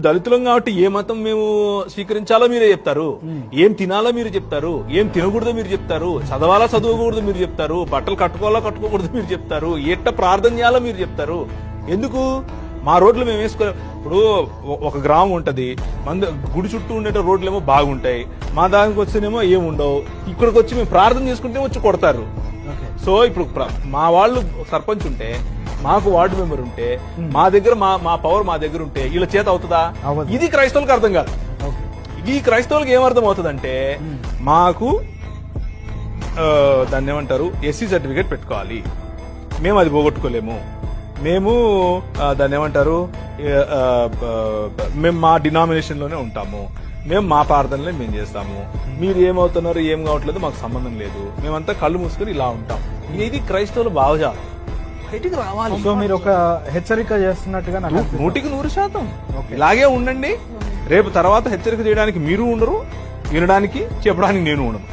దళితులం కాబట్టి ఏ మతం మేము స్వీకరించాలో మీరే చెప్తారు, ఏం తినాలో మీరు చెప్తారు, ఏం తినకూడదో మీరు చెప్తారు, చదవాలా చదవకూడదు మీరు చెప్తారు, బట్టలు కట్టుకోవాలా కట్టుకోకూడదు మీరు చెప్తారు, ఎట్ట ప్రార్థన చేయాలో మీరు చెప్తారు. ఎందుకు మా రోడ్లు మేము వేసుకో? ఇప్పుడు ఒక గ్రామం ఉంటది, గుడి చుట్టూ ఉండే రోడ్లు ఏమో బాగుంటాయి, మా దానికి వచ్చేనేమో ఏముండవు. ఇక్కడికి వచ్చి మేము ప్రార్థన చేసుకుంటే వచ్చి కొడతారు. సో ఇప్పుడు మా వాళ్ళు సర్పంచ్ ఉంటే, మాకు వార్డు మెంబర్ ఉంటే, మా దగ్గర మా పవర్ మా దగ్గర ఉంటే వీళ్ళ చేత అవుతుందా? ఇది క్రైస్తవులకు అర్థం కాదు. ఈ క్రైస్తవులకు ఏమర్థం అవుతుందంటే, మాకు దాన్ని ఏమంటారు, ఎస్సీ సర్టిఫికేట్ పెట్టుకోవాలి, మేము అది పోగొట్టుకోలేము, మేము దాన్ని ఏమంటారు, మేము మా డినామినేషన్ లోనే ఉంటాము, మేము మా ప్రార్థనలే మేము చేస్తాము, మీరు ఏమవుతున్నారు ఏం కావట్లేదు మాకు సంబంధం లేదు, మేమంతా కళ్ళు మూసుకొని ఇలా ఉంటాం. ఇది క్రైస్తవులు బాగా బయటికి రావాలి. సో మీరు ఒక హెచ్చరిక చేస్తున్నట్టుగా 100% ఇలాగే ఉండండి. రేపు తర్వాత హెచ్చరిక చేయడానికి మీరు ఉండరు, వినడానికి చెప్పడానికి నేను ఉండను.